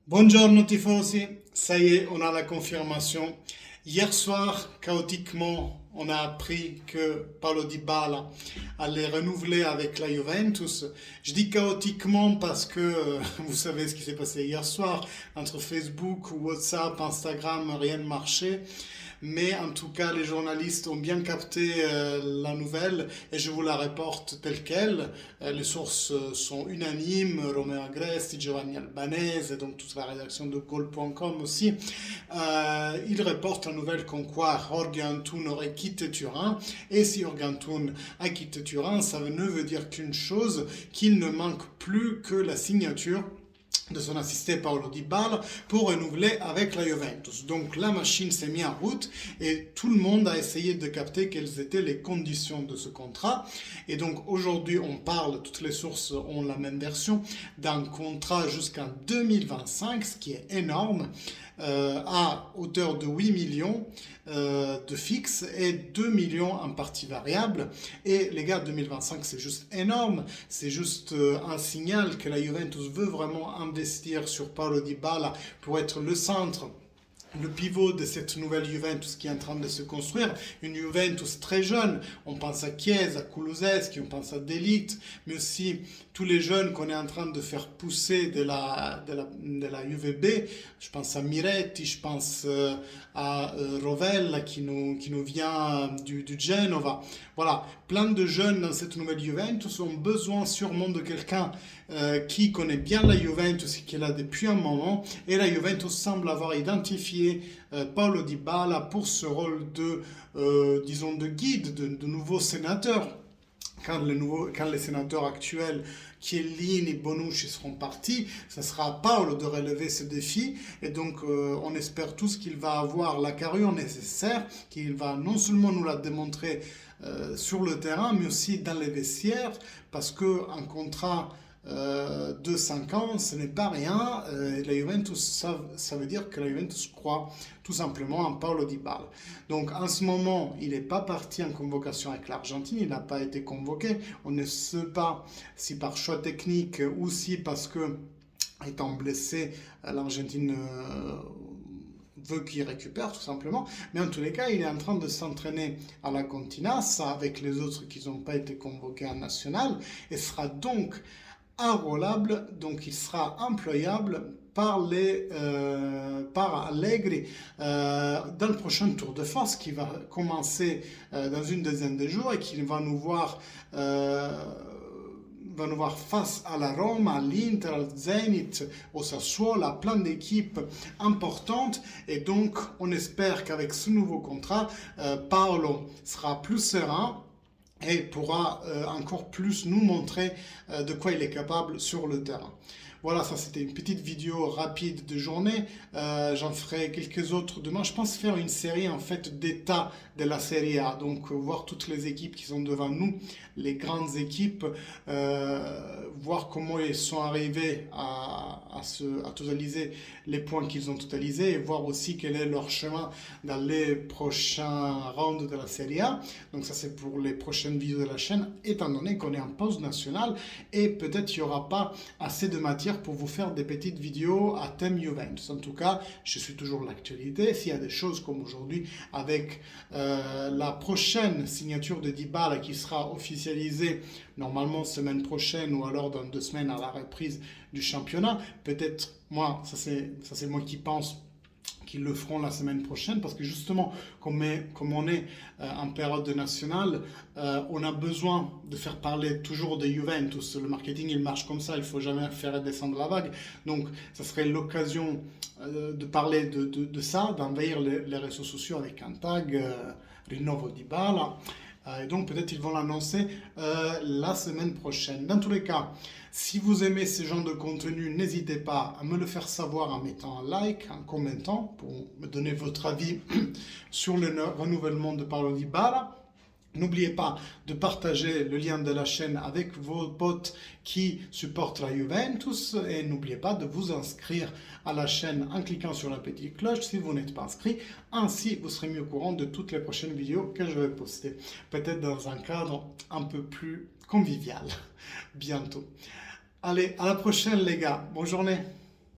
Buongiorno tifosi, ça y est, on a la confirmation. Hier soir, chaotiquement, on a appris que Paulo Dybala allait renouveler avec la Juventus. Je dis chaotiquement parce que vous savez ce qui s'est passé hier soir. Entre Facebook, WhatsApp, Instagram, rien ne marchait. Mais en tout cas, les journalistes ont bien capté la nouvelle et je vous la reporte telle quelle. Les sources sont unanimes, Romeo Agresti, Giovanni Albanese, et donc toute la rédaction de Goal.com aussi. Ils reportent la nouvelle comme quoi Jorge Antun aurait quitté Turin. Et si Jorge Antun a quitté Turin, ça ne veut dire qu'une chose, qu'il ne manque plus que la signature de son assisté Paulo Dybala pour renouveler avec la Juventus. Donc la machine s'est mise en route et tout le monde a essayé de capter quelles étaient les conditions de ce contrat. Et donc aujourd'hui on parle, toutes les sources ont la même version, d'un contrat jusqu'en 2025, ce qui est énorme, à hauteur de 8 millions de fixe et 2 millions en partie variable. Et les gars, 2025 c'est juste énorme, c'est juste un signal que la Juventus veut vraiment investir sur Paulo Dybala pour être le centre, le pivot de cette nouvelle Juventus qui est en train de se construire, une Juventus très jeune. On pense à Chiesa, à Kulusevski, on pense à De Ligt, mais aussi tous les jeunes qu'on est en train de faire pousser de la UVB. Je pense à Miretti, je pense à Rovella qui nous vient du Genova. Voilà, plein de jeunes dans cette nouvelle Juventus ont besoin sûrement de quelqu'un qui connaît bien la Juventus et qui est là depuis un moment. Et la Juventus semble avoir identifié Paulo Dybala pour ce rôle disons, de guide, de nouveau sénateur. Quand les sénateurs actuels, Chiellini et Bonucci seront partis, ce sera à Paolo de relever ce défi. Et donc, on espère tous qu'il va avoir la carrure nécessaire, qu'il va non seulement nous la démontrer sur le terrain, mais aussi dans les vestiaires, parce qu'un contrat de 5 ans, ce n'est pas rien. La Juventus, ça veut dire que la Juventus croit tout simplement en Paulo Dybala. Donc en ce moment, il n'est pas parti en convocation avec l'Argentine, il n'a pas été convoqué. On ne sait pas si par choix technique ou si parce que, étant blessé, l'Argentine veut qu'il récupère tout simplement, mais en tous les cas il est en train de s'entraîner à la Continas avec les autres qui n'ont pas été convoqués en national et sera donc enrôlable, donc il sera employable par Allegri dans le prochain Tour de France qui va commencer dans une dizaine de jours et qui va nous voir face à la Rome, à l'Inter, al Zenit, au Sassuolo, à plein d'équipes importantes. Et donc, on espère qu'avec ce nouveau contrat, Paolo sera plus serein et pourra encore plus nous montrer de quoi il est capable sur le terrain. Voilà, ça c'était une petite vidéo rapide de journée. J'en ferai quelques autres demain. Je pense faire une série en fait d'état de la Serie A. Donc voir toutes les équipes qui sont devant nous, les grandes équipes, voir comment ils sont arrivés à totaliser les points qu'ils ont totalisés et voir aussi quel est leur chemin dans les prochains rounds de la Serie A. Donc ça c'est pour les prochaines vidéos de la chaîne, étant donné qu'on est en pause nationale et peut-être il n'y aura pas assez de matière pour vous faire des petites vidéos à thème Juventus. En tout cas, je suis toujours l'actualité. S'il y a des choses comme aujourd'hui avec la prochaine signature de Dybala qui sera officialisée normalement semaine prochaine ou alors dans 2 semaines à la reprise du championnat, peut-être moi, ça c'est moi qui pense qu'ils le feront la semaine prochaine parce que justement comme on est en période nationale, on a besoin de faire parler toujours de Juventus. Le marketing il marche comme ça, il ne faut jamais faire descendre la vague. Donc ça serait l'occasion de parler de ça, d'envahir les réseaux sociaux avec un tag Rinnovo Dybala. Et donc peut-être ils vont l'annoncer la semaine prochaine. Dans tous les cas, si vous aimez ce genre de contenu, n'hésitez pas à me le faire savoir en mettant un like, en commentant pour me donner votre avis sur le renouvellement de Paulo Dybala. N'oubliez pas de partager le lien de la chaîne avec vos potes qui supportent la Juventus et n'oubliez pas de vous inscrire à la chaîne en cliquant sur la petite cloche si vous n'êtes pas inscrit. Ainsi, vous serez mis au courant de toutes les prochaines vidéos que je vais poster. Peut-être dans un cadre un peu plus convivial bientôt. Allez, à la prochaine les gars. Bonne journée.